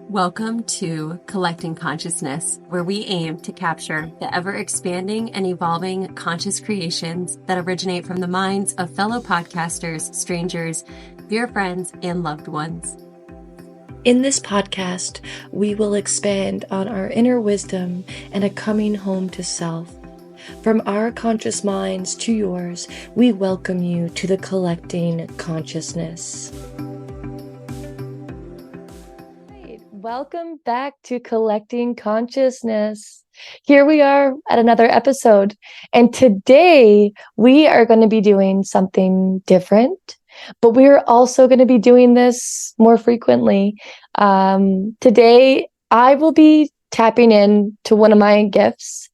Welcome to Collecting Consciousness, where we aim to capture the ever-expanding and evolving conscious creations that originate from the minds of fellow podcasters, strangers, dear friends, and loved ones. In this podcast, we will expand on our inner wisdom and a coming home to self. From our conscious minds to yours, we welcome you to the Collecting Consciousness. Welcome back to Collecting Consciousness. Here we are at another episode, and today we are going to be doing something different, but we are also going to be doing this more frequently. Today I will be tapping in to one of my gifts.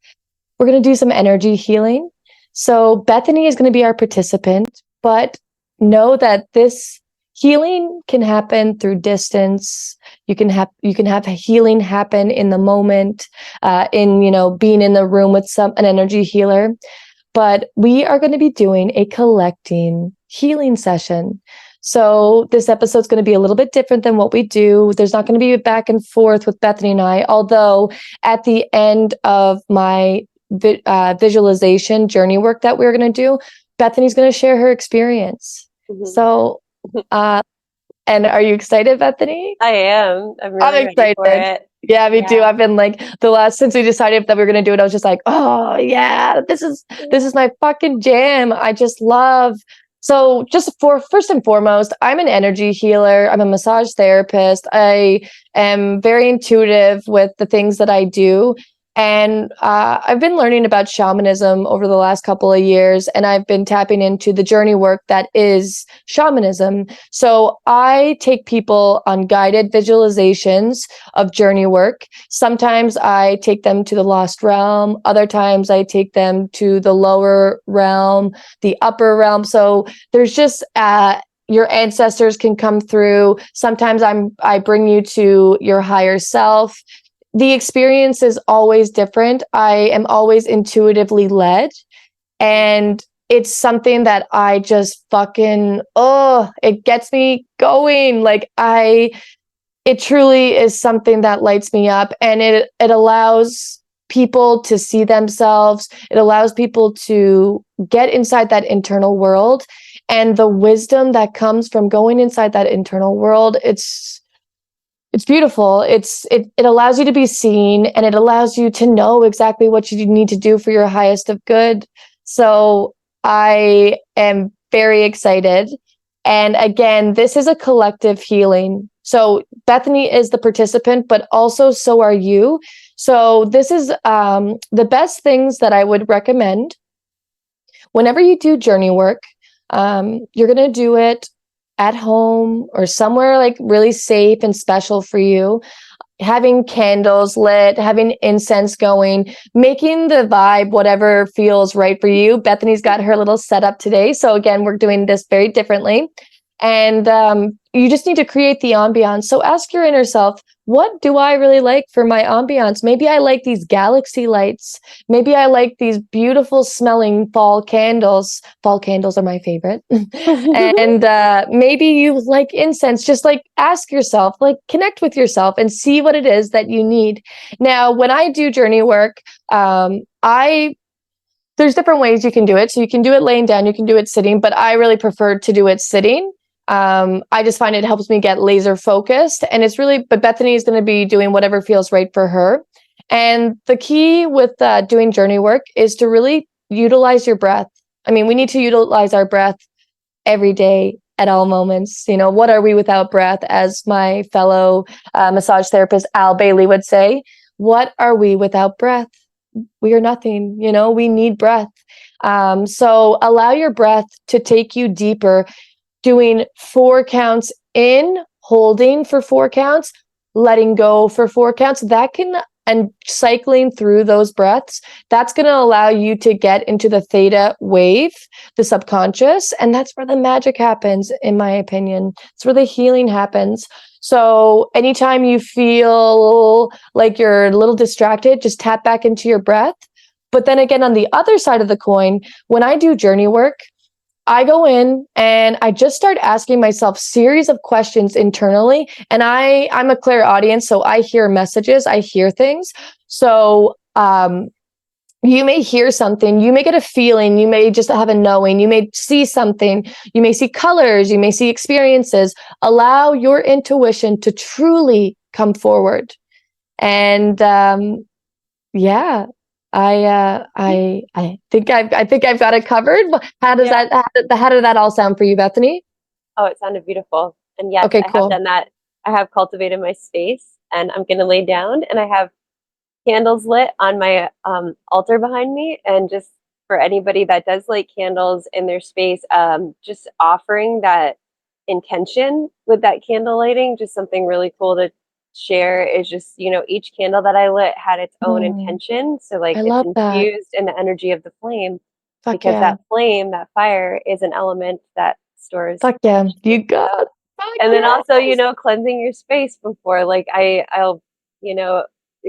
We're going to do some energy healing. So Bethany is going to be our participant, but know that this healing can happen through distance. You can have healing happen in the moment, being in the room with an energy healer. But we are going to be doing a collecting healing session. So this episode is going to be a little bit different than what we do. There's not going to be a back and forth with Bethany and I, although at the end of my visualization journey work that we're going to do, Bethany's going to share her experience. Mm-hmm. So and are you excited, Bethany? I am. I'm excited. Ready for it. Yeah, me too. I've been like since we decided that we were going to do it, I was just like, oh yeah, this is my fucking jam. I just love. So first and foremost, I'm an energy healer. I'm a massage therapist. I am very intuitive with the things that I do. And I've been learning about shamanism over the last couple of years, and I've been tapping into the journey work that is shamanism. So I take people on guided visualizations of journey work. Sometimes I take them to the lost realm. Other times I take them to the lower realm, the upper realm. So there's just your ancestors can come through. Sometimes I bring you to your higher self. The experience is always different. I am always intuitively led, and it's something that I just it gets me going. It truly is something that lights me up, and it allows people to see themselves. It allows people to get inside that internal world, and the wisdom that comes from going inside that internal world, it's beautiful. It allows you to be seen, and it allows you to know exactly what you need to do for your highest of good. So I am very excited. And again, this is a collective healing. So Bethany is the participant, but also so are you. So this is the best things that I would recommend. Whenever you do journey work, you're going to do it at home or somewhere like really safe and special for you, having candles lit, having incense going, making the vibe whatever feels right for you. Bethany's got her little setup today. So again, we're doing this very differently. And you just need to create the ambiance. So ask your inner self, what do I really like for my ambiance? Maybe I like these galaxy lights. Maybe I like these beautiful smelling fall candles. Fall candles are my favorite. And maybe you like incense. Just ask yourself, connect with yourself and see what it is that you need. Now, when I do journey work, there's different ways you can do it. So you can do it laying down, you can do it sitting, but I really prefer to do it sitting. I just find it helps me get laser focused, and but Bethany is going to be doing whatever feels right for her. And the key with doing journey work is to really utilize your breath. I mean, we need to utilize our breath every day at all moments. What are we without breath? As my fellow massage therapist, Al Bailey, would say, what are we without breath? We are nothing. We need breath. So allow your breath to take you deeper, doing 4 counts in, holding for 4 counts, letting go for 4 counts. And cycling through those breaths, that's going to allow you to get into the theta wave, the subconscious. And that's where the magic happens, in my opinion. It's where the healing happens. So anytime you feel like you're a little distracted, just tap back into your breath. But then again, on the other side of the coin, when I do journey work, I go in and I just start asking myself series of questions internally. And I'm a clairaudient, so I hear messages, I hear things. So you may hear something, you may get a feeling, you may just have a knowing, you may see something, you may see colors, you may see experiences. Allow your intuition to truly come forward. And yeah, I think I've got it covered. How does how did that all sound for you, Bethany? Oh, it sounded beautiful. And yes, Okay, I cool. have done that. I have cultivated my space, and I'm going to lay down, and I have candles lit on my altar behind me. And just for anybody that does light candles in their space, just offering that intention with that candle lighting, just something really cool to share is just, each candle that I lit had its own intention. So like I it's love that. infused in the energy of the flame, Fuck because yeah. that flame, that fire is an element that stores. Fuck yeah. You got. And then also, cleansing your space before, like I'll,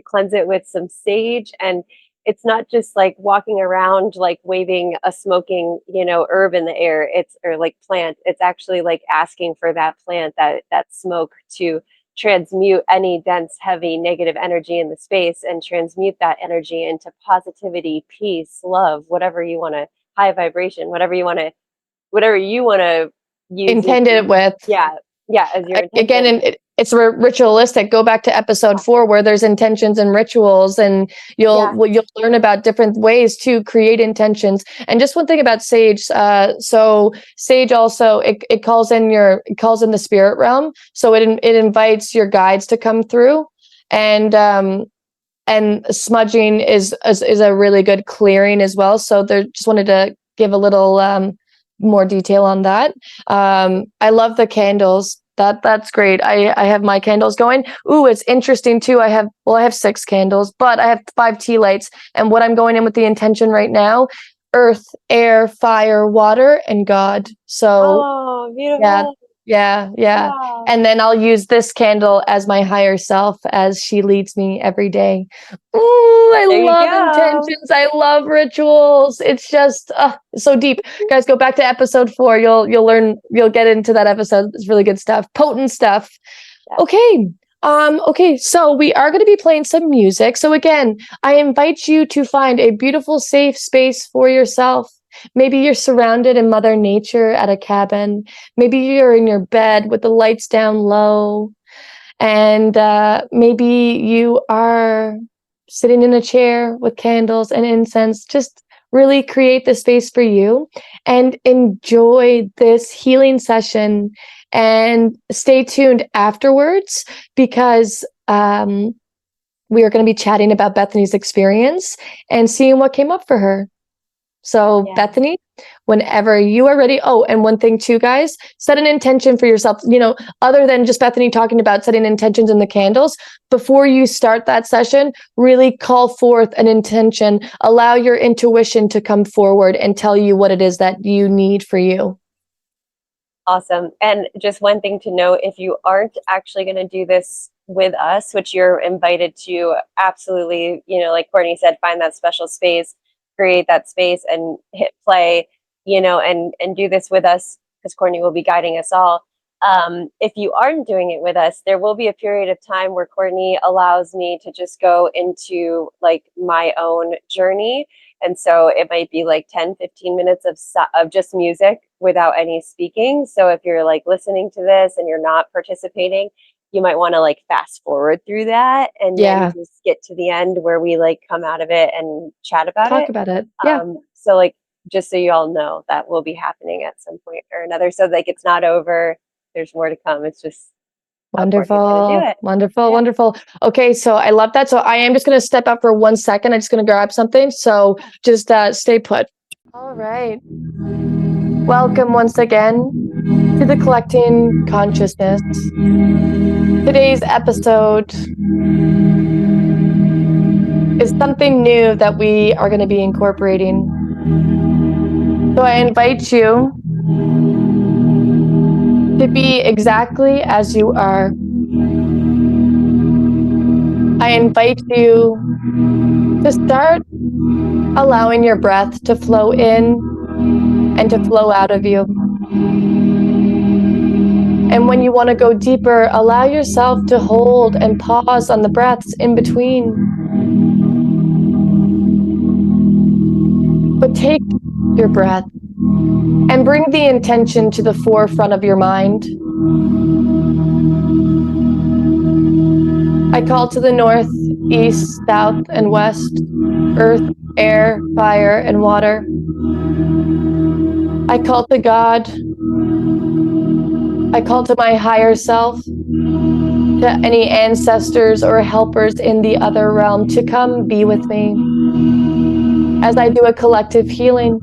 cleanse it with some sage. And it's not just like walking around like waving a smoking, herb in the air. Or like plant. It's actually like asking for that plant, that smoke, to transmute any dense, heavy, negative energy in the space, and transmute that energy into positivity, peace, love, whatever you want to, high vibration, whatever you want to use. Intended it with. Yeah, as your intention. Again, and it's ritualistic. Go back to episode 4 where there's intentions and rituals, and you'll learn about different ways to create intentions. And just one thing about sage. So sage also it calls in the spirit realm. So it invites your guides to come through, and smudging is a really good clearing as well. So there, just wanted to give a little more detail on that. I love the candles. That's great. I have my candles going. Ooh, it's interesting too. I have 6 candles, but I have 5 tea lights. And what I'm going in with the intention right now: earth, air, fire, water, and God. So beautiful. Yeah. Wow. And then I'll use this candle as my higher self as she leads me every day. Ooh, I love intentions. I love rituals. It's just so deep. Guys, go back to episode 4. You'll learn, you'll get into that episode. It's really good stuff. Potent stuff. Yeah. Okay, so we are going to be playing some music. So again, I invite you to find a beautiful, safe space for yourself. Maybe you're surrounded in Mother Nature at a cabin. Maybe you're in your bed with the lights down low. And maybe you are sitting in a chair with candles and incense. Just really create the space for you and enjoy this healing session. And stay tuned afterwards, because we are going to be chatting about Bethany's experience and seeing what came up for her. So Bethany, whenever you are ready. Oh, and one thing too, guys, set an intention for yourself, other than just Bethany talking about setting intentions in the candles. Before you start that session, really call forth an intention. Allow your intuition to come forward and tell you what it is that you need for you. Awesome. And just one thing to note, if you aren't actually going to do this with us, which you're invited to, absolutely, like Courtney said, find that special space, create that space, and hit play, and do this with us, because Courtney will be guiding us all. If you aren't doing it with us, there will be a period of time where Courtney allows me to just go into like my own journey. And so it might be like 10, 15 minutes of just music without any speaking. So if you're like listening to this and you're not participating, you might want to like fast forward through that and then just get to the end where we like come out of it and chat about Talk about it. Yeah. So like, just so you all know, that will be happening at some point or another. So like, it's not over. There's more to come. It's just Wonderful. Okay, so I love that. So I am just going to step up for 1 second. I'm just going to grab something. So just stay put. All right. Welcome once again to the Collecting Consciousness. Today's episode is something new that we are going to be incorporating. So I invite you to be exactly as you are. I invite you to start allowing your breath to flow in and to flow out of you. And when you want to go deeper, allow yourself to hold and pause on the breaths in between. But take your breath and bring the intention to the forefront of your mind. I call to the north, east, south, and west, earth, air, fire, and water. I call to God. I call to my higher self, to any ancestors or helpers in the other realm to come be with me as I do a collective healing,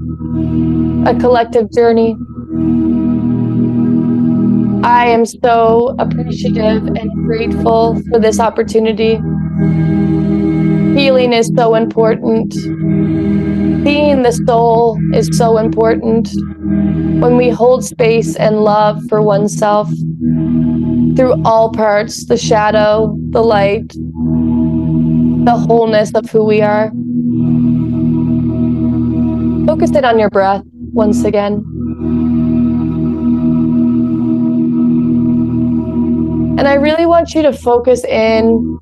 a collective journey. I am so appreciative and grateful for this opportunity. Healing is so important. Seeing the soul is so important. When we hold space and love for oneself through all parts, the shadow, the light, the wholeness of who we are. Focus in on your breath once again. And I really want you to focus in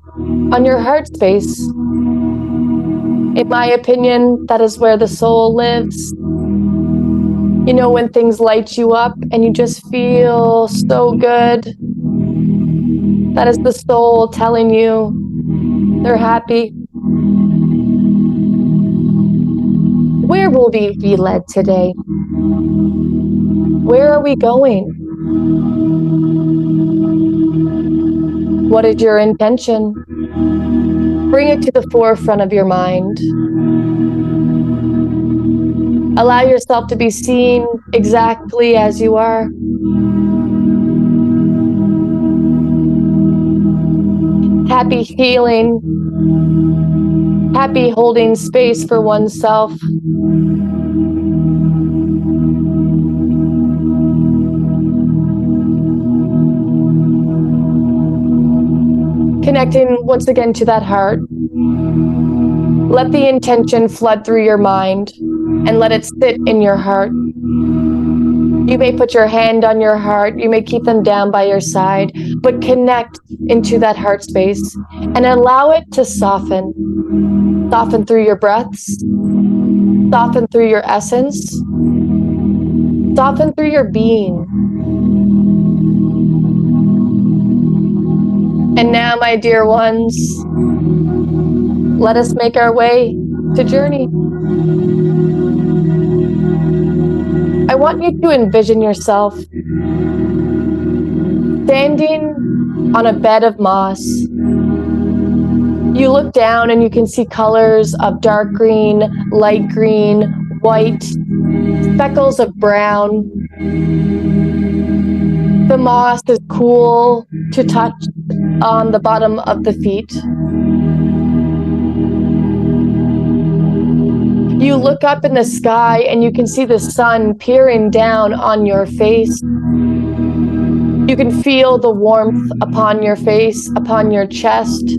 on your heart space. In my opinion, that is where the soul lives. You know, when things light you up and you just feel so good, that is the soul telling you they're happy. Where will we be led today? Where are we going? What is your intention? Bring it to the forefront of your mind. Allow yourself to be seen exactly as you are. Happy healing. Happy holding space for oneself. Connecting once again to that heart. Let the intention flood through your mind and let it sit in your heart. You may put your hand on your heart, you may keep them down by your side, but connect into that heart space and allow it to soften. Soften through your breaths, soften through your essence, soften through your being. And now, my dear ones, let us make our way to journey. I want you to envision yourself standing on a bed of moss. You look down and you can see colors of dark green, light green, white, speckles of brown. The moss is cool to touch on the bottom of the feet. You look up in the sky and you can see the sun peering down on your face. You can feel the warmth upon your face, upon your chest.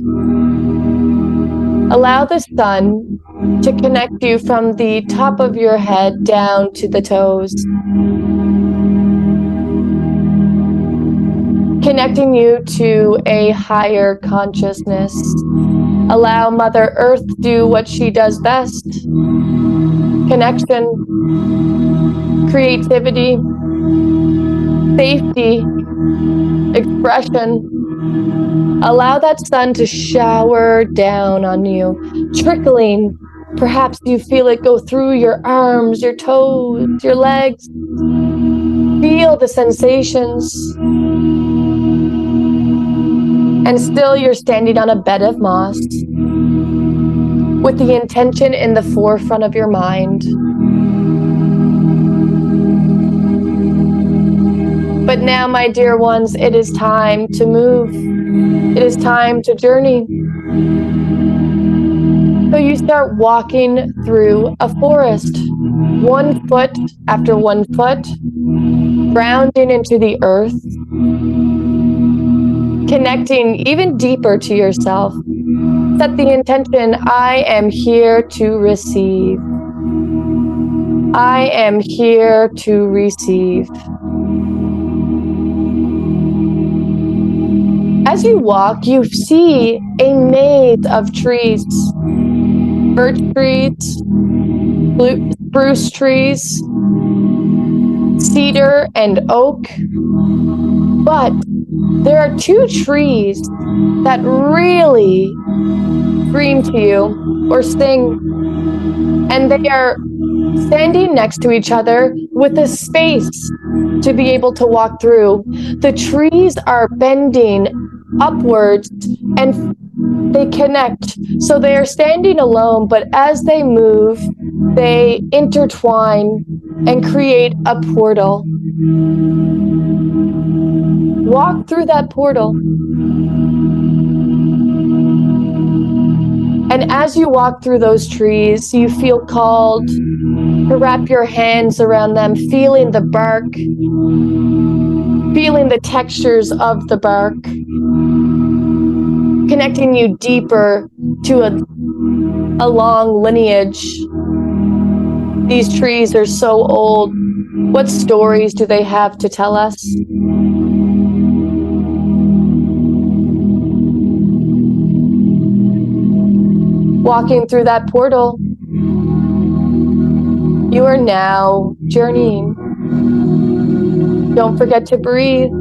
Allow the sun to connect you from the top of your head down to the toes. Connecting you to a higher consciousness. Allow Mother Earth do what she does best. Connection, creativity, safety, expression. Allow that sun to shower down on you, trickling. Perhaps you feel it go through your arms, your toes, your legs. Feel the sensations. And still you're standing on a bed of moss with the intention in the forefront of your mind. But now, my dear ones, it is time to move. It is time to journey. So you start walking through a forest, 1 foot after 1 foot, grounding into the earth, connecting even deeper to yourself. Set the intention, I am here to receive. I am here to receive. As you walk, you see a maze of trees. Birch trees, spruce trees, cedar and oak. But there are two trees that really scream to you or sing, and they are standing next to each other with a space to be able to walk through. The trees are bending upwards and they connect. So they are standing alone, but as they move, they intertwine and create a portal. Walk through that portal. And as you walk through those trees, you feel called to wrap your hands around them, feeling the bark, feeling the textures of the bark, connecting you deeper to a long lineage. These trees are so old. What stories do they have to tell us? Walking through that portal, you are now journeying. Don't forget to breathe.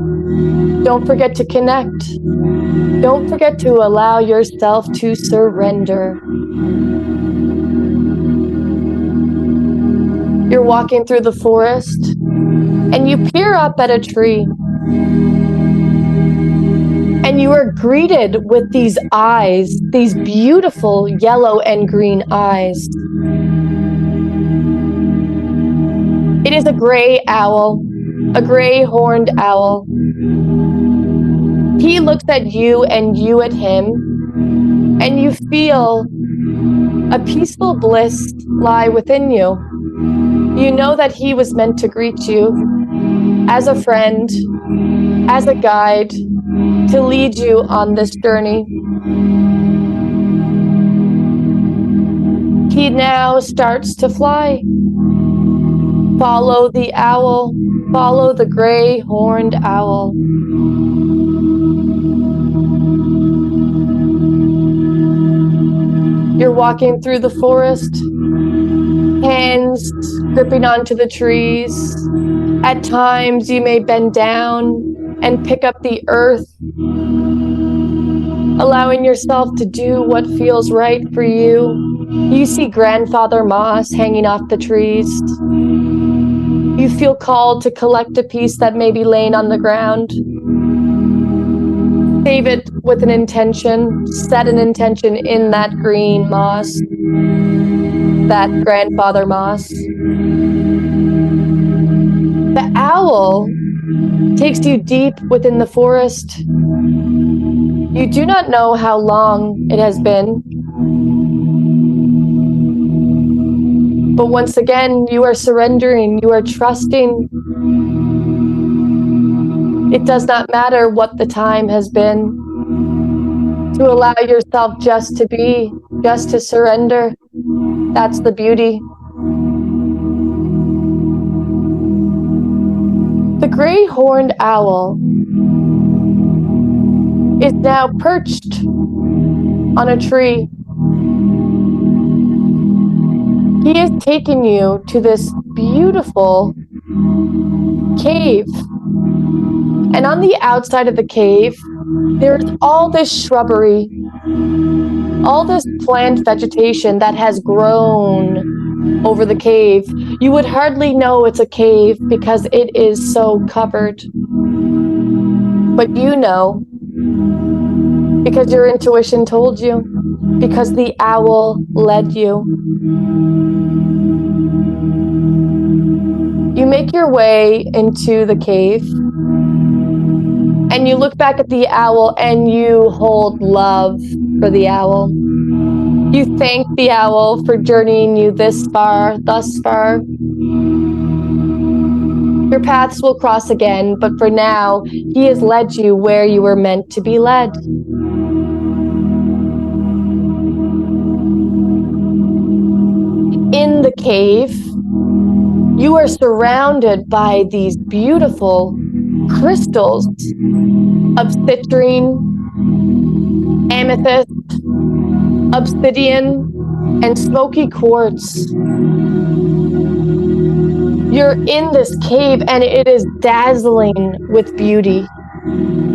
Don't forget to connect. Don't forget to allow yourself to surrender. You're walking through the forest and you peer up at a tree. And you are greeted with these eyes, these beautiful yellow and green eyes. It is a gray owl, a gray horned owl. He looks at you and you at him, and you feel a peaceful bliss lie within you. You know that he was meant to greet you as a friend, as a guide, to lead you on this journey. He now starts to fly. Follow the owl, follow the gray horned owl. You're walking through the forest, hands gripping onto the trees. At times you may bend down and pick up the earth, allowing yourself to do what feels right for you. You see grandfather moss hanging off the trees. You feel called to collect a piece that may be laying on the ground. Save it with an intention, set an intention in that green moss, that grandfather moss. The owl takes you deep within the forest. You do not know how long it has been. But once again, you are surrendering, you are trusting. It does not matter what the time has been. To allow yourself just to be, just to surrender. That's the beauty. The gray horned owl is now perched on a tree. He is taking you to this beautiful cave. And on the outside of the cave, there's all this shrubbery, all this plant vegetation that has grown over the cave. You would hardly know it's a cave because it is so covered. But you know, because your intuition told you, because the owl led you. You make your way into the cave, and you look back at the owl and you hold love for the owl. You thank the owl for journeying you thus far. Your paths will cross again, but for now, he has led you where you were meant to be led. In the cave, You are surrounded by these beautiful crystals of citrine, amethyst, obsidian, and smoky quartz. You're in this cave and it is dazzling with beauty,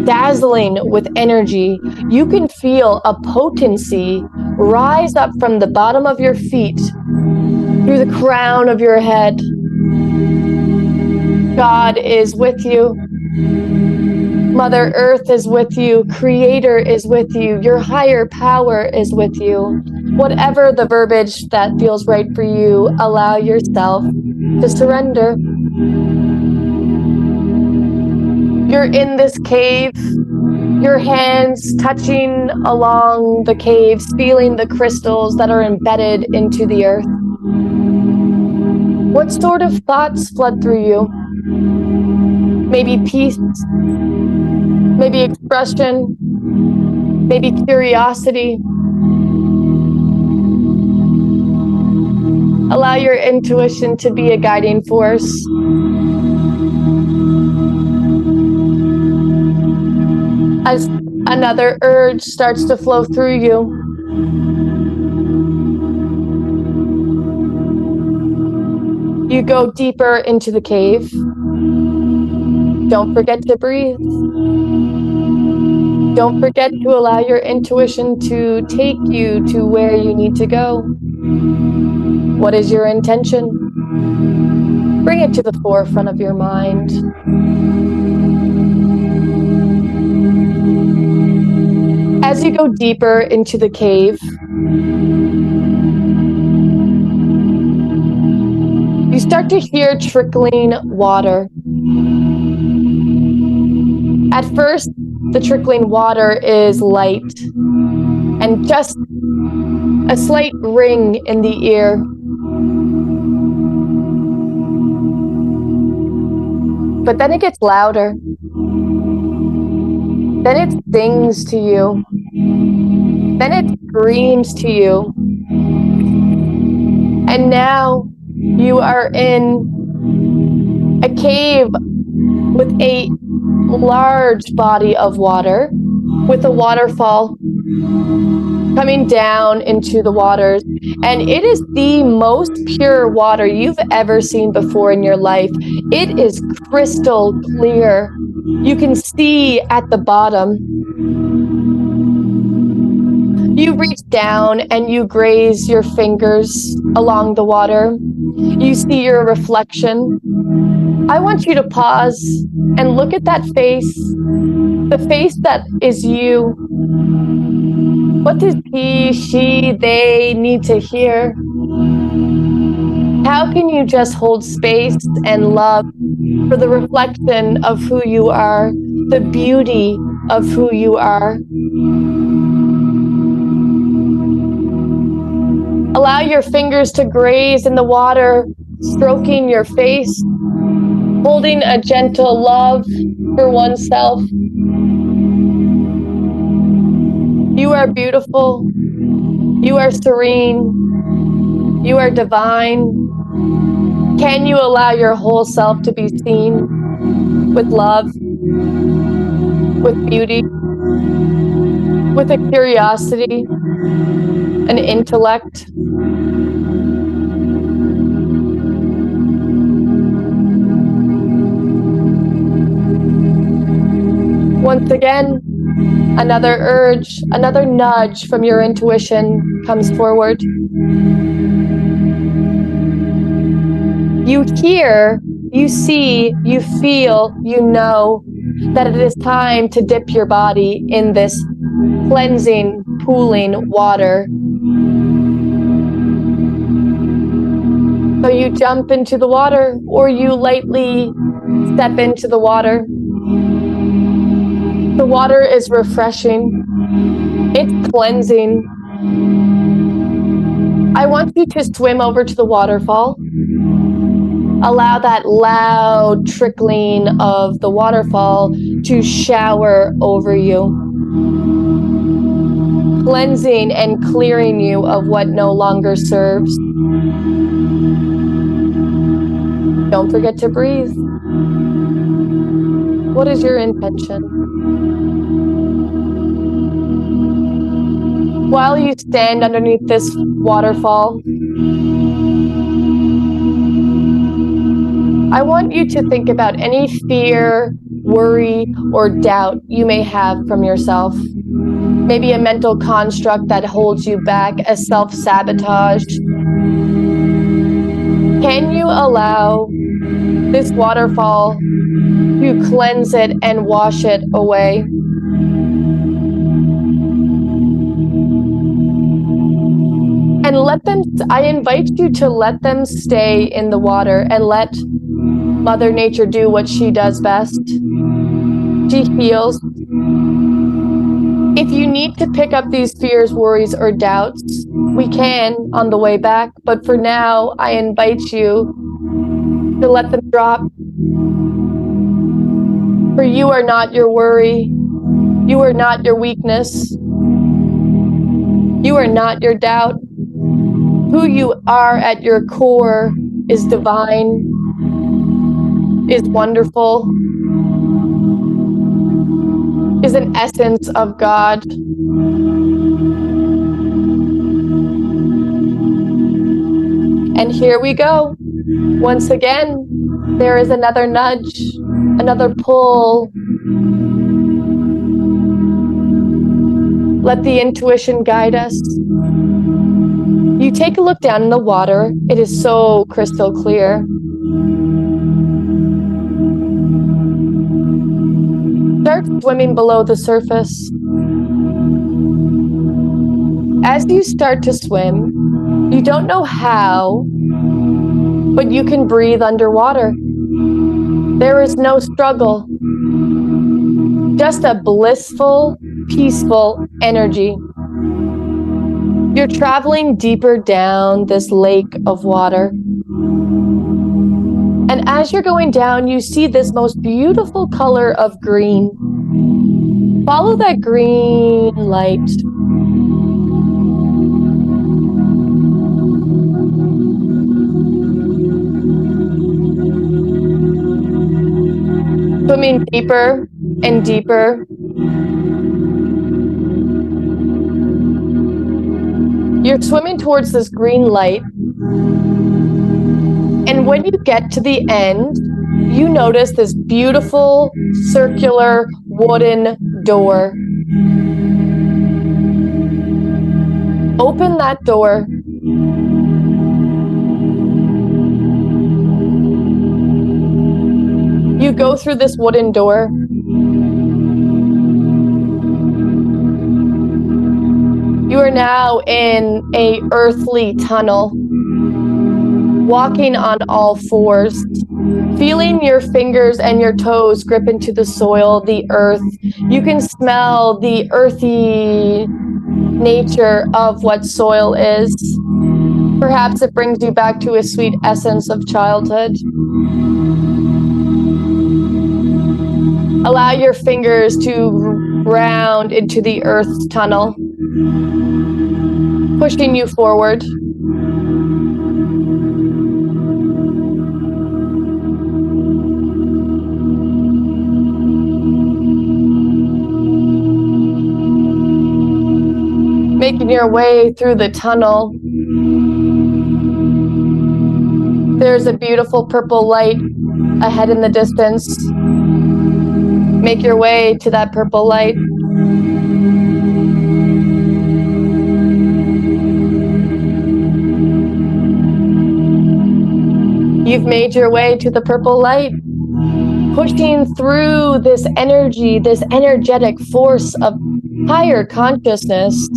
dazzling with energy. You can feel a potency rise up from the bottom of your feet through the crown of your head. God is with you. Mother Earth is with you. Creator is with you. Your higher power is with you. Whatever the verbiage that feels right for you, allow yourself to surrender. You're in this cave, your hands touching along the caves, feeling the crystals that are embedded into the earth. What sort of thoughts flood through you? Maybe peace, maybe expression, maybe curiosity. Allow your intuition to be a guiding force. As another urge starts to flow through you, you go deeper into the cave. Don't forget to breathe. Don't forget to allow your intuition to take you to where you need to go. What is your intention? Bring it to the forefront of your mind. As you go deeper into the cave, you start to hear trickling water. At first, the trickling water is light and just a slight ring in the ear. But then it gets louder. Then it sings to you. Then it screams to you. And now you are in a cave with a large body of water, with a waterfall coming down into the waters. And it is the most pure water you've ever seen before in your life. It is crystal clear. You can see at the bottom. You reach down and you graze your fingers along the water. You see your reflection. I want you to pause and look at that face, the face that is you. What does he, she, they need to hear? How can you just hold space and love for the reflection of who you are, the beauty of who you are? Allow your fingers to graze in the water, stroking your face, holding a gentle love for oneself. You are beautiful. You are serene. You are divine. Can you allow your whole self to be seen with love, with beauty, with a curiosity, an intellect? Once again, another urge, another nudge from your intuition comes forward. You hear, you see, you feel, you know that it is time to dip your body in this cleansing, pooling water. So you jump into the water or you lightly step into the water. The water is refreshing. It's cleansing. I want you to swim over to the waterfall. Allow that loud trickling of the waterfall to shower over you, cleansing and clearing you of what no longer serves. Don't forget to breathe. What is your intention? While you stand underneath this waterfall, I want you to think about any fear, worry, or doubt you may have from yourself. Maybe a mental construct that holds you back, a self-sabotage. Can you allow this waterfall to cleanse it and wash it away? And I invite you to let them stay in the water and let Mother Nature do what she does best. She heals. If you need to pick up these fears, worries, or doubts, we can on the way back. But for now, I invite you to let them drop. For you are not your worry. You are not your weakness. You are not your doubt. Who you are at your core is divine, is wonderful, is an essence of God. And here we go. Once again, there is another nudge, another pull. Let the intuition guide us. You take a look down in the water. It is so crystal clear. Start swimming below the surface. As you start to swim, you don't know how, but you can breathe underwater. There is no struggle, just a blissful, peaceful energy. You're traveling deeper down this lake of water. And as you're going down, you see this most beautiful color of green. Follow that green light. Swimming deeper and deeper. You're swimming towards this green light. And when you get to the end, you notice this beautiful circular wooden door. Open that door. You go through this wooden door. You are now in a earthly tunnel, walking on all fours, feeling your fingers and your toes grip into the soil, the earth. You can smell the earthy nature of what soil is. Perhaps it brings you back to a sweet essence of childhood. Allow your fingers to round into the earth's tunnel, pushing you forward. Making your way through the tunnel. There's a beautiful purple light ahead in the distance. Make your way to that purple light. You've made your way to the purple light, pushing through this energy, this energetic force of higher consciousness.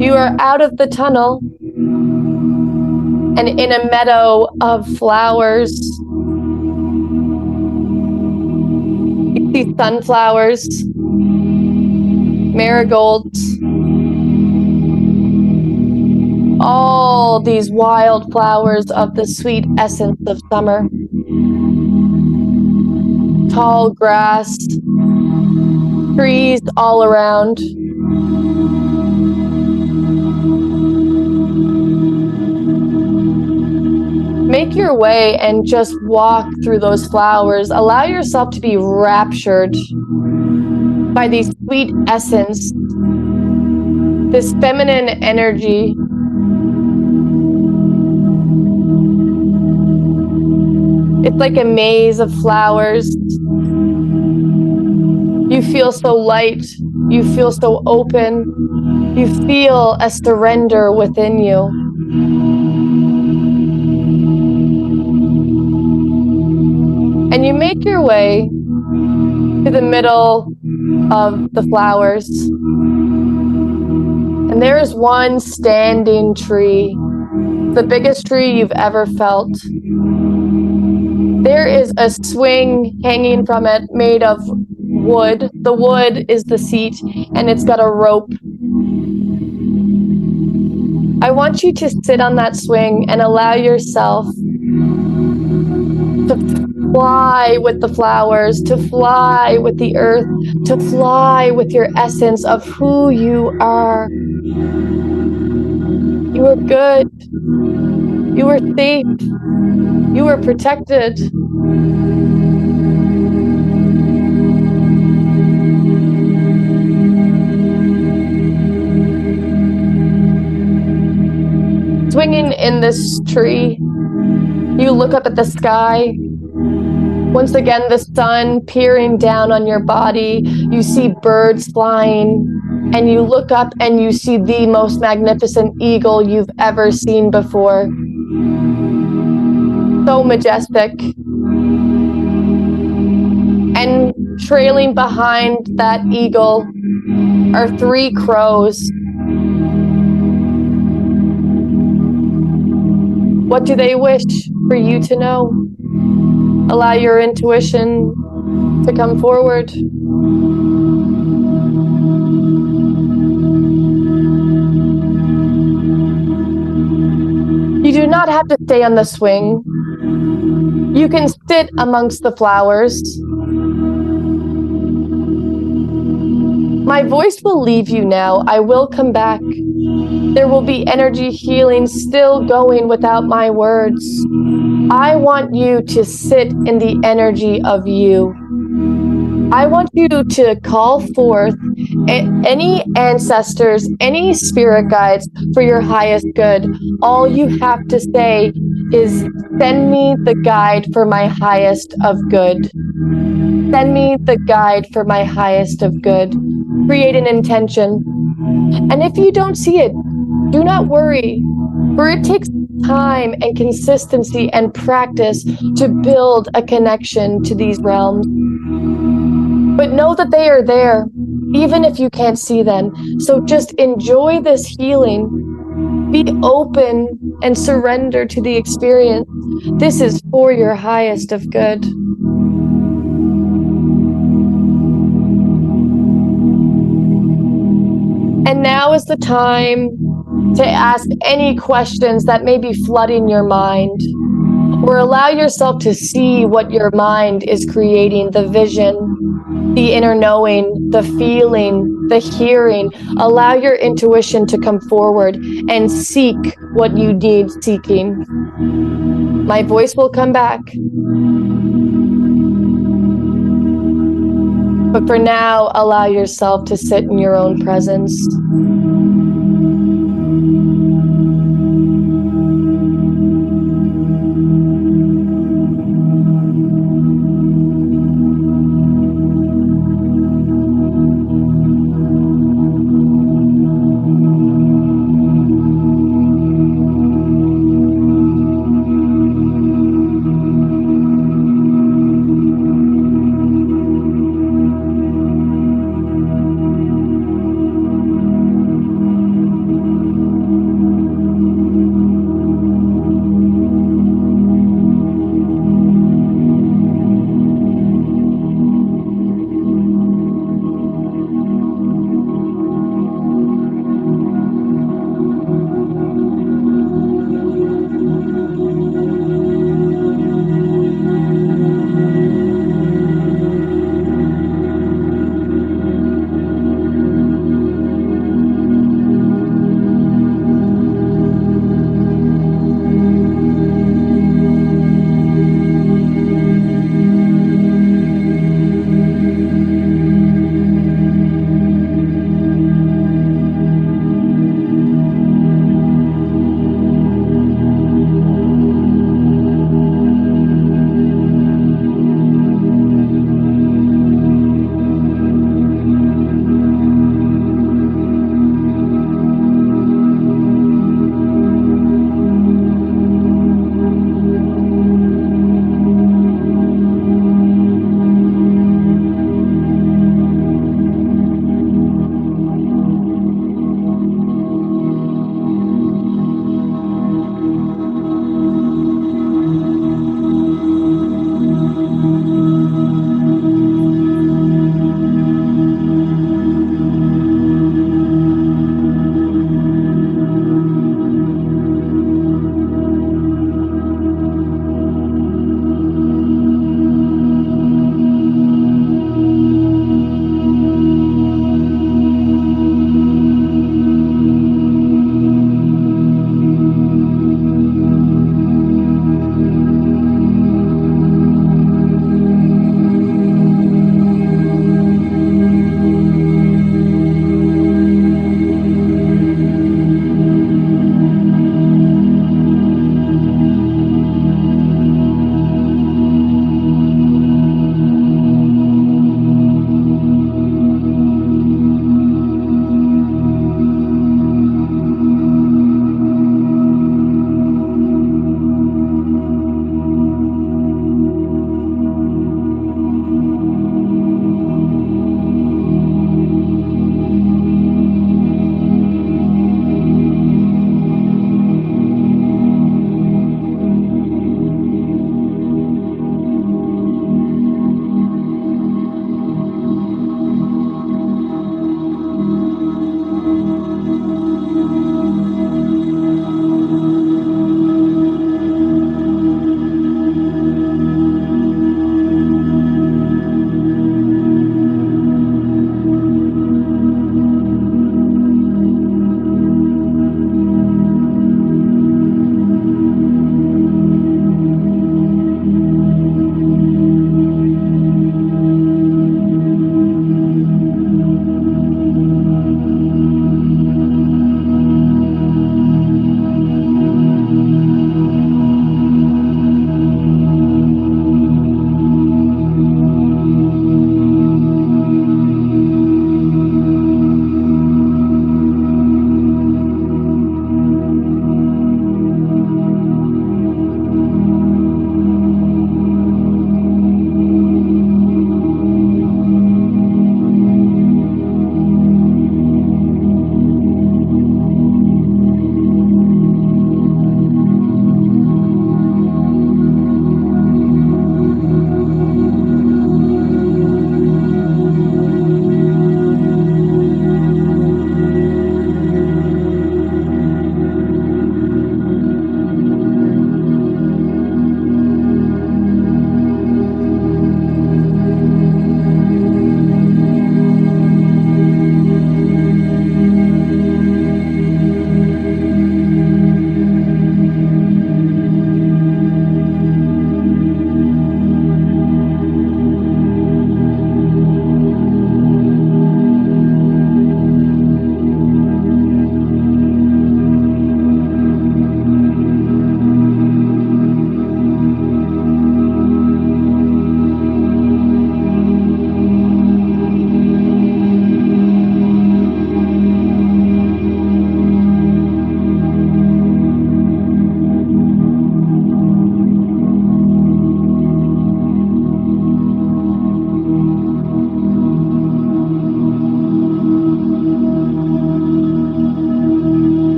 You are out of the tunnel and in a meadow of flowers. You see sunflowers, marigolds, all these wild flowers of the sweet essence of summer. Tall grass, trees all around. Make your way and just walk through those flowers. Allow yourself to be raptured by the sweet essence, this feminine energy. It's like a maze of flowers. You feel so light. You feel so open. You feel a surrender within you. And you make your way to the middle of the flowers. And there is one standing tree, the biggest tree you've ever felt. There is a swing hanging from it made of wood. The wood is the seat, and it's got a rope. I want you to sit on that swing and allow yourself to fly with the flowers, to fly with the earth, to fly with your essence of who you are. You are good. You are safe. You are protected. Swinging in this tree, you look up at the sky. Once again, the sun peering down on your body. You see birds flying, and you look up and you see the most magnificent eagle you've ever seen before. So majestic. And trailing behind that eagle are 3 crows. What do they wish for you to know? Allow your intuition to come forward. You do not have to stay on the swing. You can sit amongst the flowers. My voice will leave you now. I will come back. There will be energy healing still going without my words. I want you to sit in the energy of you. I want you to call forth any ancestors, any spirit guides for your highest good. All you have to say is, send me the guide for my highest of good. Send me the guide for my highest of good. Create an intention. And if you don't see it, do not worry, for it takes time and consistency and practice to build a connection to these realms. But know that they are there, even if you can't see them. So just enjoy this healing. Be open and surrender to the experience. This is for your highest of good. And now is the time to ask any questions that may be flooding your mind, or allow yourself to see what your mind is creating, the vision, the inner knowing, the feeling, the hearing. Allow your intuition to come forward and seek what you need seeking. My voice will come back. But for now, allow yourself to sit in your own presence.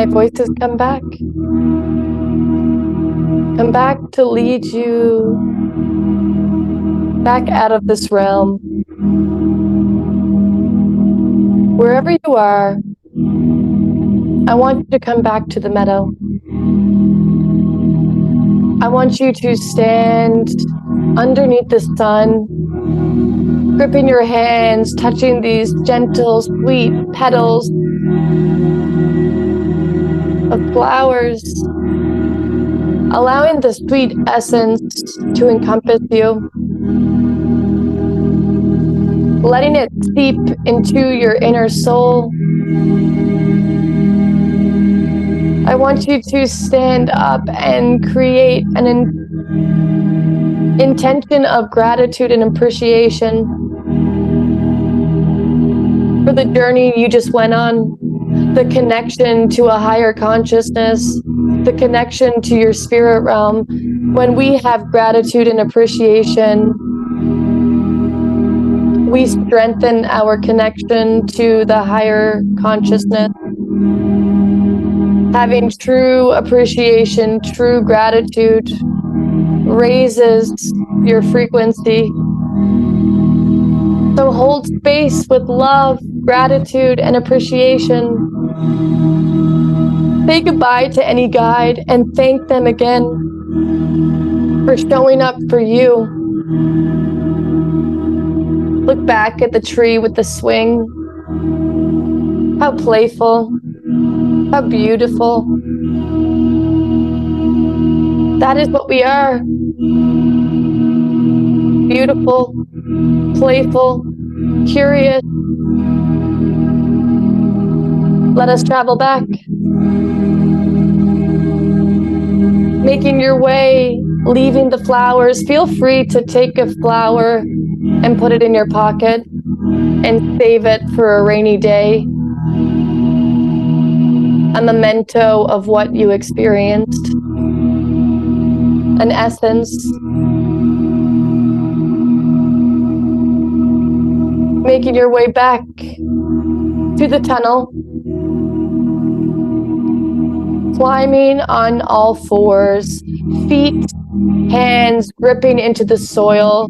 my voices come back. Come back to lead you back out of this realm. Wherever you are, I want you to come back to the meadow. I want you to stand underneath the sun, gripping your hands, touching these gentle, sweet petals of flowers, allowing the sweet essence to encompass you, letting it seep into your inner soul. I want you to stand up and create an intention of gratitude and appreciation for the journey you just went on, the connection to a higher consciousness, the connection to your spirit realm. When we have gratitude and appreciation, we strengthen our connection to the higher consciousness. Having true appreciation, true gratitude raises your frequency. So hold space with love, gratitude, and appreciation. Say goodbye to any guide and thank them again for showing up for you. Look back at the tree with the swing. How playful, how beautiful. That is what we are. Beautiful, playful, curious. Let us travel back. Making your way, leaving the flowers. Feel free to take a flower and put it in your pocket and save it for a rainy day. A memento of what you experienced. An essence. Making your way back to the tunnel. Climbing on all fours, feet, hands gripping into the soil.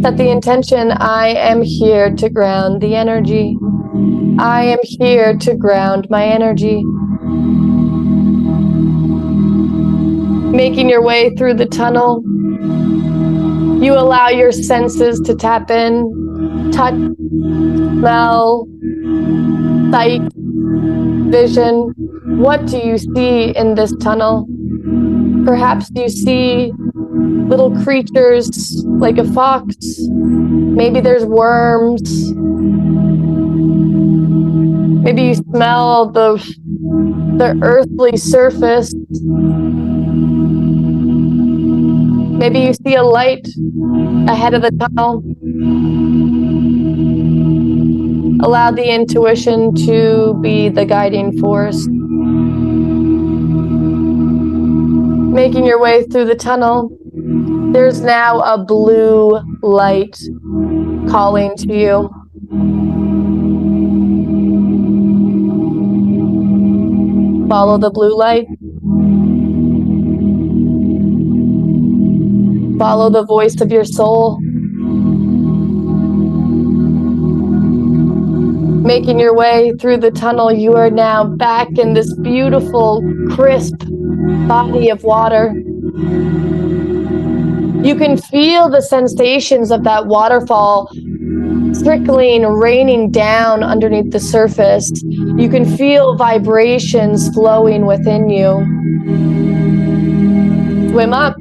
Set the intention, I am here to ground the energy. I am here to ground my energy. Making your way through the tunnel, you allow your senses to tap in, touch, smell, sight, vision. What do you see in this tunnel? Perhaps you see little creatures like a fox. Maybe there's worms. Maybe you smell the earthly surface. Maybe you see a light ahead of the tunnel. Allow the intuition to be the guiding force. Making your way through the tunnel, there's now a blue light calling to you. Follow the blue light. Follow the voice of your soul. Making your way through the tunnel, you are now back in this beautiful, crisp body of water. You can feel the sensations of that waterfall trickling, raining down underneath the surface. You can feel vibrations flowing within you. Swim up.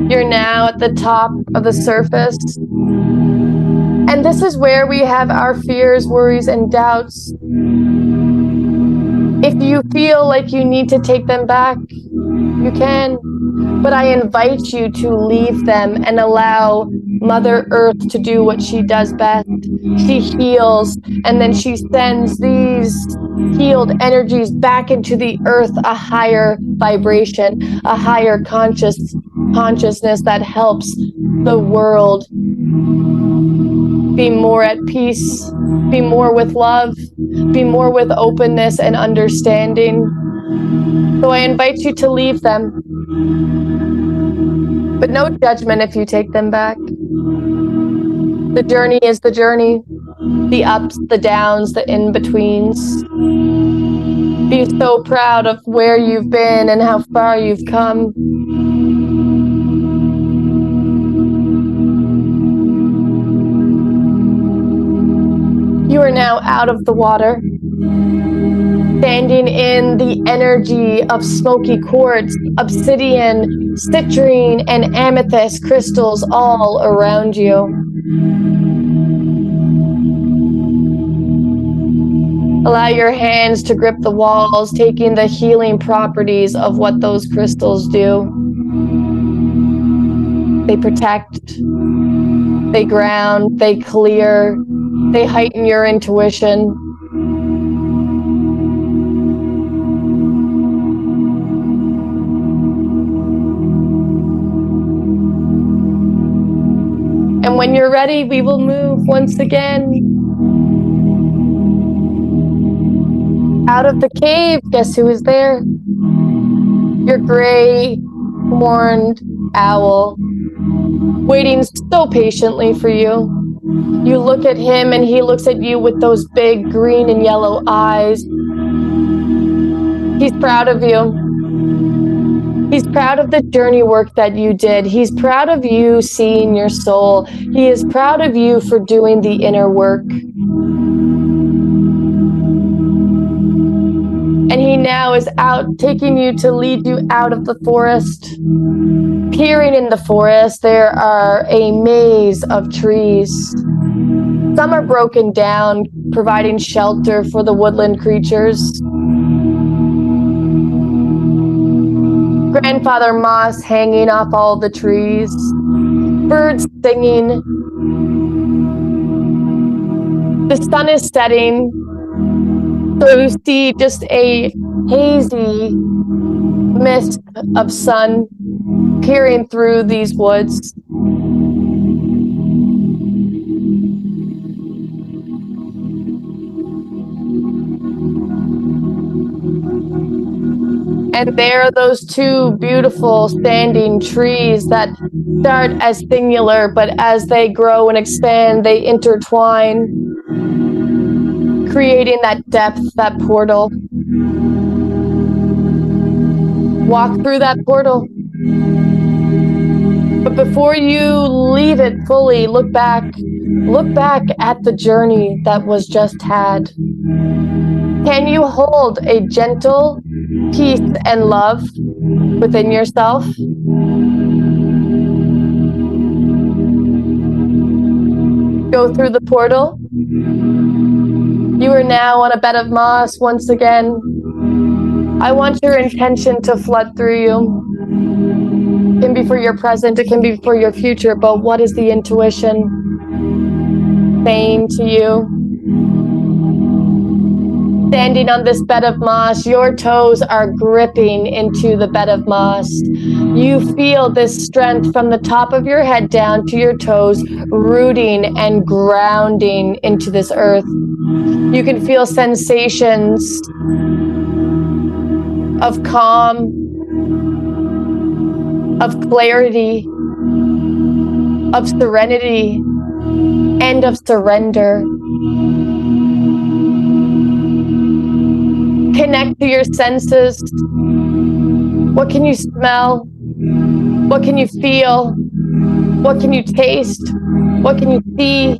You're now at the top of the surface. And this is where we have our fears, worries, and doubts. If you feel like you need to take them back, you can. But I invite you to leave them and allow Mother Earth to do what she does best. She heals, and then she sends these healed energies back into the earth, a higher vibration, a higher conscious consciousness that helps the world be more at peace, be more with love, be more with openness and understanding. So I invite you to leave them, but no judgment if you take them back. The journey is the journey, the ups, the downs, the in-betweens. Be so proud of where you've been and how far you've come. You are now out of the water, standing in the energy of smoky quartz, obsidian, citrine, and amethyst crystals all around you. Allow your hands to grip the walls, taking the healing properties of what those crystals do. They protect, they ground, they clear, they heighten your intuition. And when you're ready, we will move once again. Out of the cave, guess who is there? Your gray horned owl, waiting so patiently for you. You look at him and he looks at you with those big green and yellow eyes. He's proud of you. He's proud of the journey work that you did. He's proud of you seeing your soul. He is proud of you for doing the inner work. And he now is out, taking you to lead you out of the forest. Peering in the forest, there are a maze of trees. Some are broken down, providing shelter for the woodland creatures. Grandfather moss hanging off all the trees. Birds singing. The sun is setting. So you see just a hazy mist of sun peering through these woods. And there are those two beautiful standing trees that start as singular, but as they grow and expand, they intertwine, creating that depth, that portal. Walk through that portal. But before you leave it fully, look back at the journey that was just had. Can you hold a gentle peace and love within yourself? Go through the portal. You are now on a bed of moss once again. I want your intention to flood through you. It can be for your present, it can be for your future, but what is the intuition saying to you? Standing on this bed of moss, your toes are gripping into the bed of moss. You feel this strength from the top of your head down to your toes, rooting and grounding into this earth. You can feel sensations of calm, of clarity, of serenity, and of surrender. Connect to your senses. What can you smell? What can you feel? What can you taste? What can you see?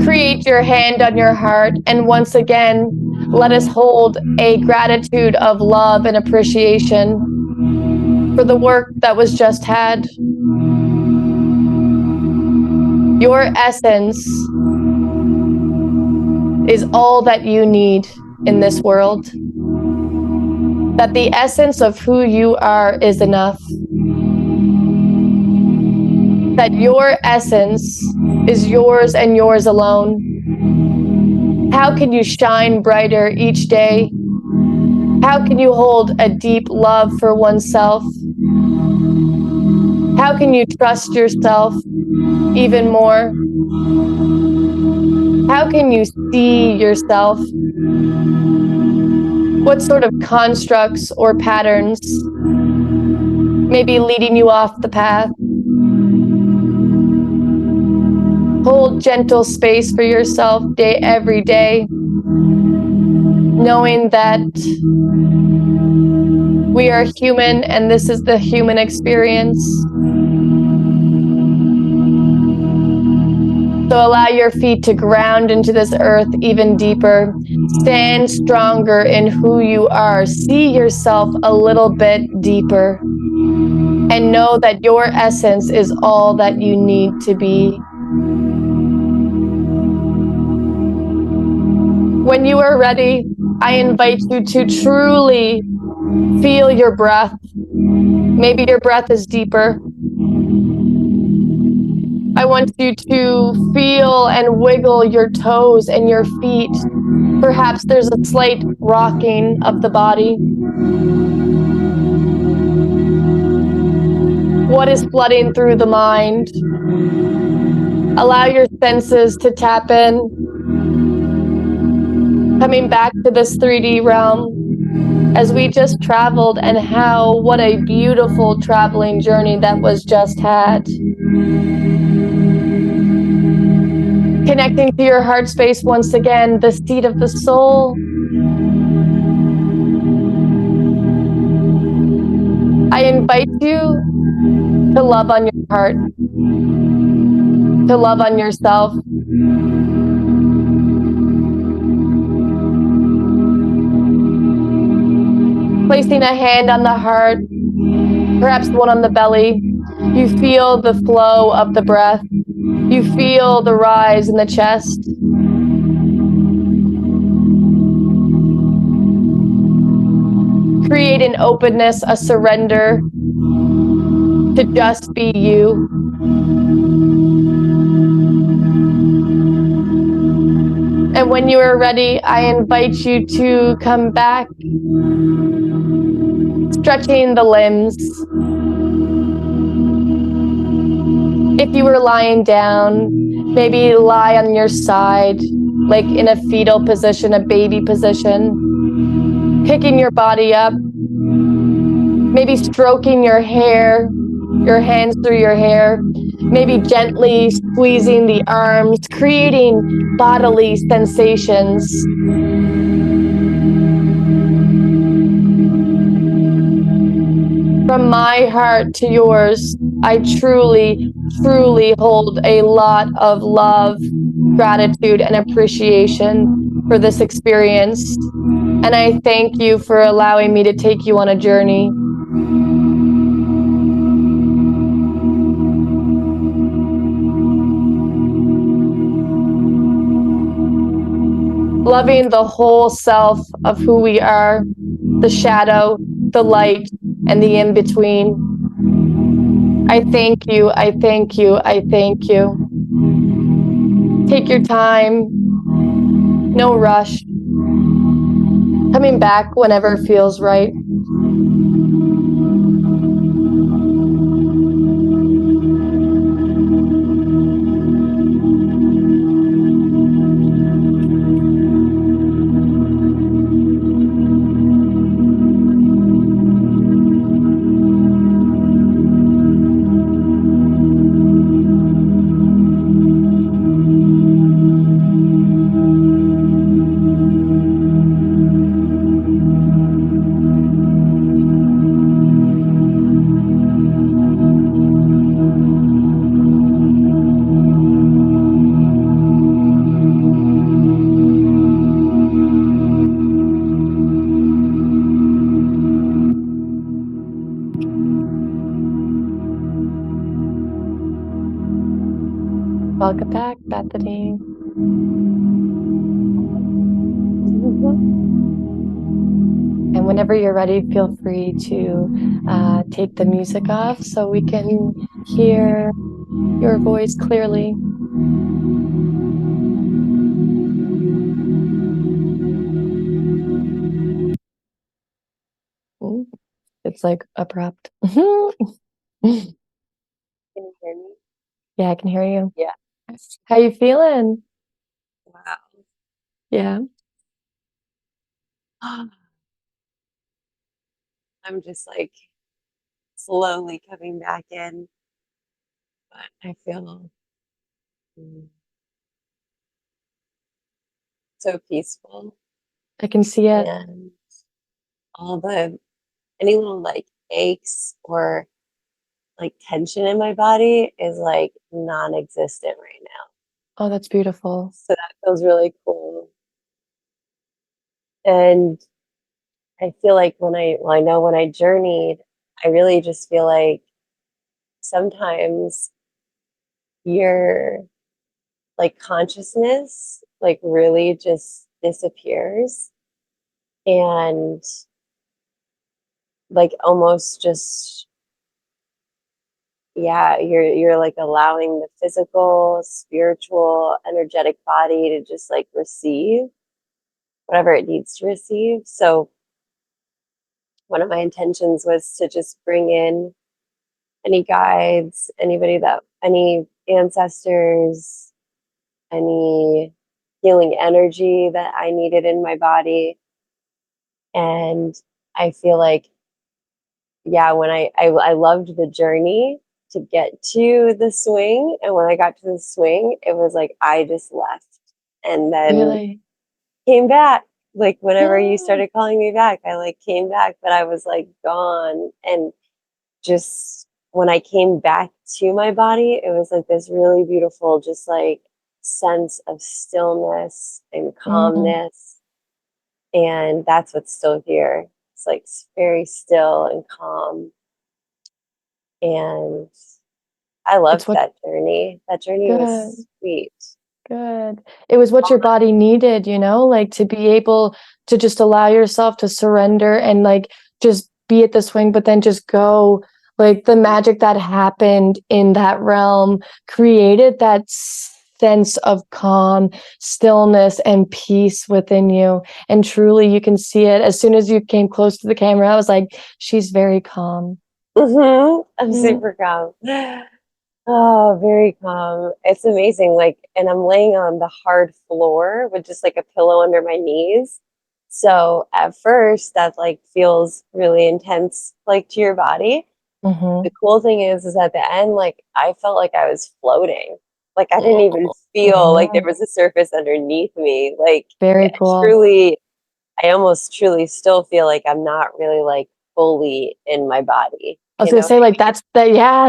Create your hand on your heart, and once again, let us hold a gratitude of love and appreciation for the work that was just had. Your essence is all that you need in this world. That the essence of who you are is enough. That your essence is yours and yours alone. How can you shine brighter each day? How can you hold a deep love for oneself? How can you trust yourself even more? How can you see yourself? What sort of constructs or patterns may be leading you off the path? Hold gentle space for yourself every day, knowing that we are human and this is the human experience. So allow your feet to ground into this earth even deeper. Stand stronger in who you are. See yourself a little bit deeper. And know that your essence is all that you need to be. When you are ready, I invite you to truly feel your breath. Maybe your breath is deeper. I want you to feel and wiggle your toes and your feet. Perhaps there's a slight rocking of the body. What is flooding through the mind? Allow your senses to tap in. Coming back to this 3D realm as we just traveled, and what a beautiful traveling journey that was just had. Connecting to your heart space once again, the seat of the soul. I invite you to love on your heart, to love on yourself. Placing a hand on the heart, perhaps one on the belly. You feel the flow of the breath. You feel the rise in the chest. Create an openness, a surrender to just be you. And when you are ready, I invite you to come back, stretching the limbs. If you were lying down, maybe lie on your side, like in a fetal position, a baby position. Picking your body up, maybe stroking your hair, your hands through your hair, maybe gently squeezing the arms, creating bodily sensations. From my heart to yours, I truly, truly hold a lot of love, gratitude, and appreciation for this experience. And I thank you for allowing me to take you on a journey. Loving the whole self of who we are, the shadow, the light, and the in-between. I thank you, I thank you, I thank you. Take your time, no rush. Coming back whenever it feels right. Welcome back, Bethany. And whenever you're ready, feel free to take the music off so we can hear your voice clearly. It's like abrupt. Can Can you hear me? Yeah, I can hear you. Yeah. How you feeling? Wow. Yeah. I'm just like slowly coming back in, but I feel so peaceful, I can see it. and all any little like aches or like tension in my body is like non-existent right now. Oh, that's beautiful. So that feels really cool. And I feel like I know when I journeyed, I really just feel like sometimes your like consciousness like really just disappears, and like almost just, yeah, you're like allowing the physical, spiritual, energetic body to just like receive whatever it needs to receive. So one of my intentions was to just bring in any guides, any ancestors, any healing energy that I needed in my body. And I feel like, yeah, when I loved the journey to get to the swing. And when I got to the swing, it was like I just left and then Really? came back. Like whenever you started calling me back, I like came back, but I was like gone. And just when I came back to my body, it was like this really beautiful, just like sense of stillness and Mm. calmness. And that's what's still here. It's like very still and calm. And I It's loved what that journey. That journey good. was sweet. Good. It was what your body needed, like to be able to just allow yourself to surrender and like just be at the swing, but then just go. Like the magic that happened in that realm created that sense of calm, stillness, and peace within you. And truly, you can see it. As soon as you came close to the camera, I was like, she's very calm. I'm Mm. super calm. Oh, very calm. It's amazing. Like, and I'm laying on the hard floor with just like a pillow under my knees. So at first that like feels really intense, like to your body. Mm-hmm. The cool thing is at the end, like I felt like I was floating. Like I didn't even feel like there Mm. was a surface underneath me. Like Very cool. truly, I almost truly still feel like I'm not really like fully in my body. I was You gonna know what say, like,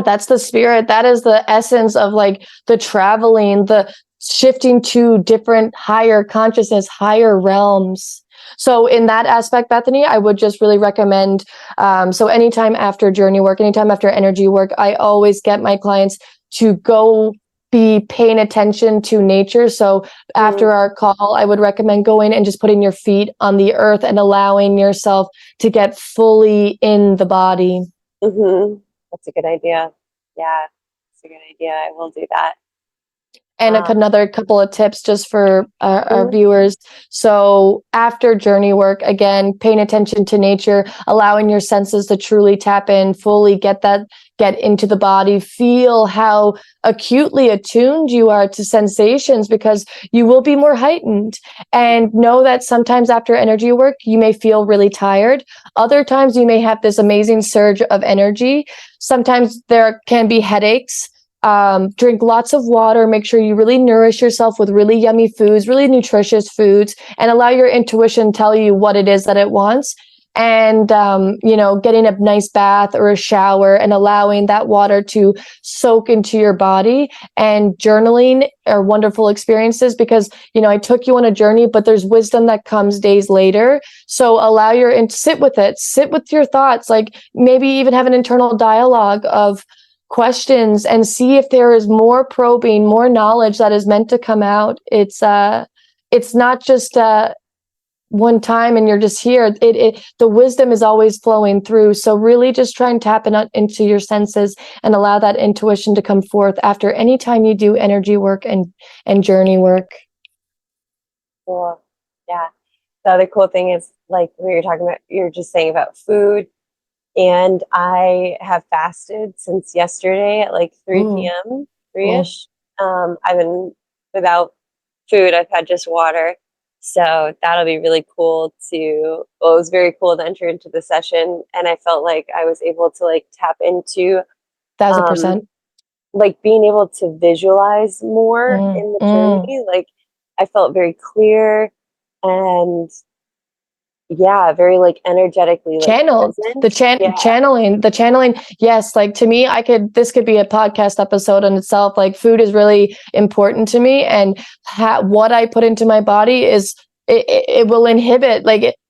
that's the spirit. That is the essence of like the traveling, the shifting to different higher consciousness, higher realms. So in that aspect, Bethany, I would just really recommend. So anytime after journey work, anytime after energy work, I always get my clients to go be paying attention to nature. So I after mean? our call, I would recommend going and just putting your feet on the earth and allowing yourself to get fully in the body. That's a good idea. Yeah, that's a good idea. I will do that. And Um, another couple of tips just for our mhm, viewers. So after journey work, again, paying attention to nature, allowing your senses to truly tap in, fully get into the body, feel how acutely attuned you are to sensations because you will be more heightened. And know that sometimes after energy work, you may feel really tired. Other times you may have this amazing surge of energy. Sometimes there can be headaches. Drink lots of water, make sure you really nourish yourself with really yummy foods, really nutritious foods, and allow your intuition tell you what it is that it wants. And getting a nice bath or a shower and allowing that water to soak into your body, and journaling are wonderful experiences because I took you on a journey, but there's wisdom that comes days later. So allow sit with your thoughts, like maybe even have an internal dialogue of questions and see if there is more probing, more knowledge that is meant to come out. It's not just one time and you're just here. The wisdom is always flowing through. So really just try and tap into your senses and allow that intuition to come forth after any time you do energy work and journey work. cool. Yeah. the other cool thing is, like, we were talking about, you're just saying about food, and I have fasted since yesterday at like 3 Ooh, p.m., cool. 3-ish. I've been without food. I've had just water. So that'll be really cool to, well, it was very cool to enter into the session. And I felt like I was able to like tap into, um, 1,000%. like being able to visualize more Mm, in the mm. journey. Like I felt very clear and yeah, very like energetically like Channeled present. Yeah. the channeling. Yes, like to me, this could be a podcast episode in itself. Like food is really important to me, and what I put into my body is it will inhibit,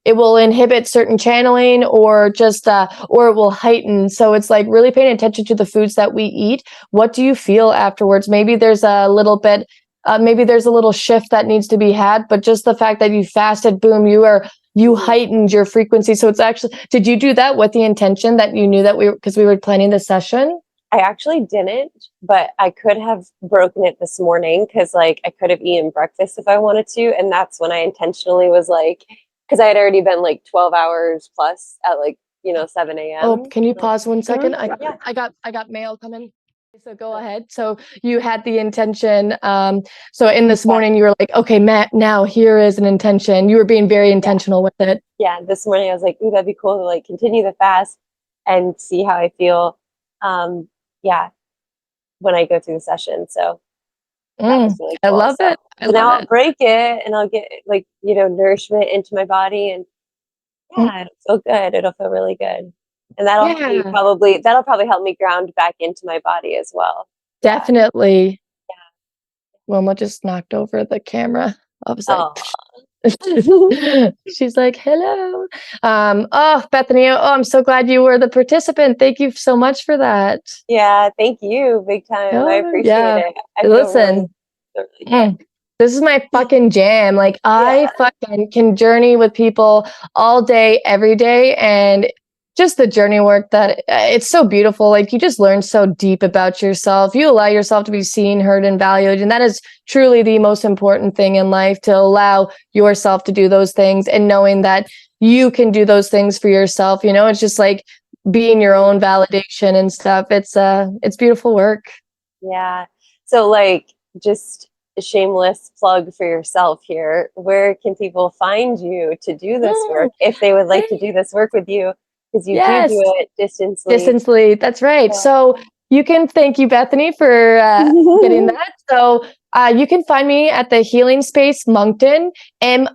it will inhibit certain channeling, or just or it will heighten. So it's like really paying attention to the foods that we eat. What do you feel afterwards? Maybe there's a little bit, maybe there's a little shift that needs to be had, but just the fact that you fasted, boom, you Mhm. heightened your frequency. So it's actually, did you do that with the intention that you knew that because we were planning the session? I actually didn't, but I could have broken it this morning because like I could have eaten breakfast if I wanted to. And that's when I intentionally was like, because I had already been like 12 hours plus at like, 7 Oh, a.m. can you pause 1 second? Yeah. I got mail coming. So go ahead. So you had the intention. So in this morning you were like, okay, Matt, now here is an intention. You were being very intentional with it. Yeah. This morning I was like, ooh, that'd be cool to like continue the fast and see how I feel. Yeah, when I go through the session. So that was really I cool. love it. I So now love I'll it. break it and I'll get like, nourishment into my body, and Mm, yeah, it'll feel good. It'll feel really good. And yeah, that'll probably help me ground back into my body as well. Yeah. definitely. Wilma just knocked over the camera. I was like, Oh, she's like, hello. Oh, Bethany, oh, I'm so glad you were the participant. Thank you so much for that. yeah. Thank you. Big time. I Oh, appreciate yeah. it. I Listen, feel really mm, this is my good. fucking jam. Like, Yeah. I fucking can journey with people all day, every day. And just the journey work, that it's so beautiful. Like, you just learn so deep about yourself. You allow yourself to be seen, heard, and valued. And that is truly the most important thing in life, to allow yourself to do those things, and knowing that you can do those things for yourself. It's just like being your own validation and stuff. It's beautiful work. Yeah. So, like, just a shameless plug for yourself here. Where can people find you to do this Mm, work if they would like to hey, do this work with you? Because you do yes. it distantly. Distantly. That's right. So. So you can thank you, Bethany, for getting that. So you can find me at the Healing Space Moncton, Moncton.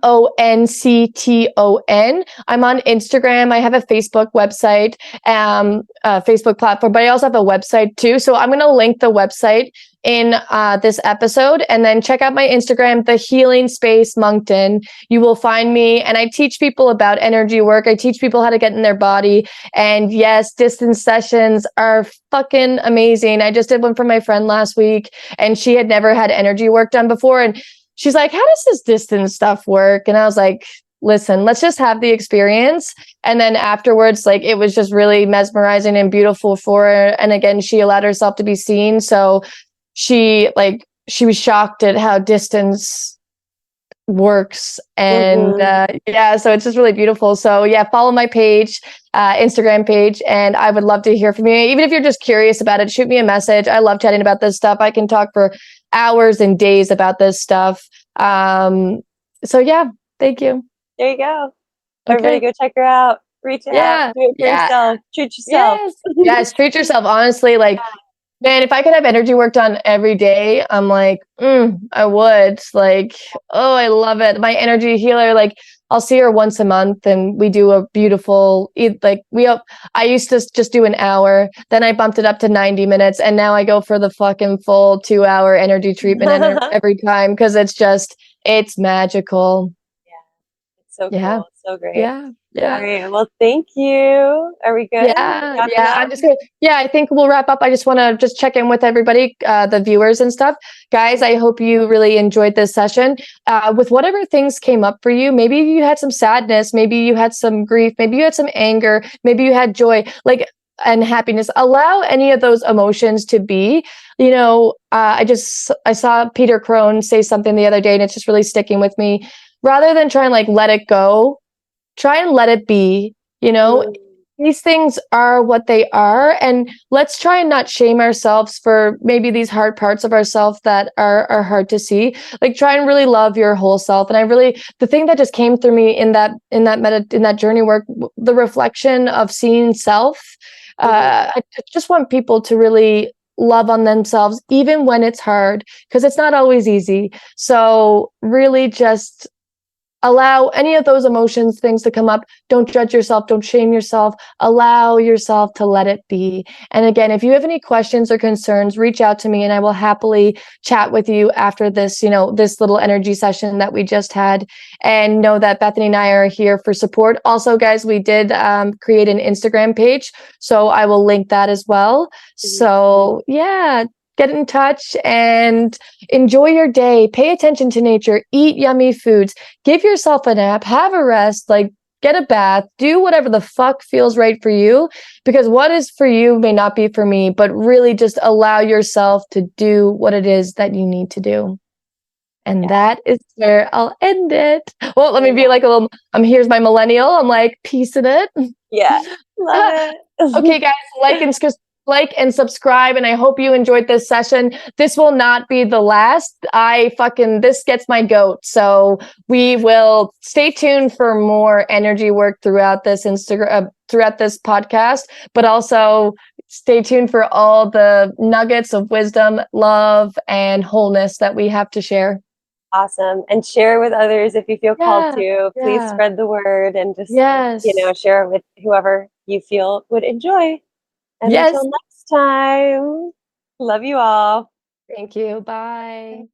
I'm on Instagram. I have a Facebook website, Facebook platform, but I also have a website too. So I'm going to link the website in this episode, and then check out my Instagram, the Healing Space Moncton. You will find me, and I teach people about energy work. I teach people how to get in their body. And yes, distance sessions are fucking amazing. I just did one for my friend last week, and she had never had energy work done before. And she's like, how does this distance stuff work? And I was like, listen, let's just have the experience. And then afterwards, like, it was just really mesmerizing and beautiful for her. And again, she allowed herself to be seen. So she was shocked at how distance works. And yeah, so it's just really beautiful. So yeah, follow my page, Instagram page, and I would love to hear from you. Even if you're just curious about it, shoot me a message. I love chatting about this stuff. I can talk for hours and days about this stuff. So yeah, thank you. There you go. Okay. Everybody go check her out. Reach out. Do it for yourself. Treat yourself. Yes, treat yourself. Honestly, like, man, if I could have energy work done every day, I'm like, I would. Like, oh, I love it. My energy healer, like, I'll see her once a month, and we do a beautiful, I used to just do an hour, then I bumped it up to 90 minutes, and now I go for the fucking full 2-hour energy treatment every time, because it's magical. It's so Yeah. cool. It's so great. Yeah. All right. Well, thank you. Are we good? Yeah. I'm just gonna. Yeah, I think we'll wrap up. I just want to just check in with everybody, the viewers and stuff, guys. I hope you really enjoyed this session. With whatever things came up for you, maybe you had some sadness, maybe you had some grief, maybe you had some anger, maybe you had joy, and happiness. Allow any of those emotions to be. I saw Peter Crone say something the other day, and it's just really sticking with me. rather than try and like let it go, try and let it be, you know. These things are what they are, and let's try and not shame ourselves for maybe these hard parts of ourselves that are hard to see. Like, try and really love your whole self. And I really, the thing that just came through me in that journey work, the reflection of seeing self. I just want people to really love on themselves, even when it's hard, because it's not always easy. So really just allow any of those emotions, things to come up. Don't judge yourself. Don't shame yourself. Allow yourself to let it be. And again, if you have any questions or concerns, reach out to me and I will happily chat with you after this, this little energy session that we just had. And know that Bethany and I are here for support. Also, guys, we did create an Instagram page, so I will link that as well. So yeah, get in touch and enjoy your day. Pay attention to nature. Eat yummy foods. Give yourself a nap. Have a rest. Like, get a bath. Do whatever the fuck feels right for you. Because what is for you may not be for me. But really just allow yourself to do what it is that you need to do. And that is where I'll end it. Well, let me be like a little, here's my millennial. I'm like, piecing it. Yeah. Love it. Okay, guys, like and subscribe, and I hope you enjoyed this session. This will not be the last. This gets my goat. So we will stay tuned for more energy work throughout this throughout this podcast, but also stay tuned for all the nuggets of wisdom, love, and wholeness that we have to share. Awesome. And share with others if you feel called to. Please spread the word and just, share it with whoever you feel would enjoy. And until next time, love you all. Thank you. Bye.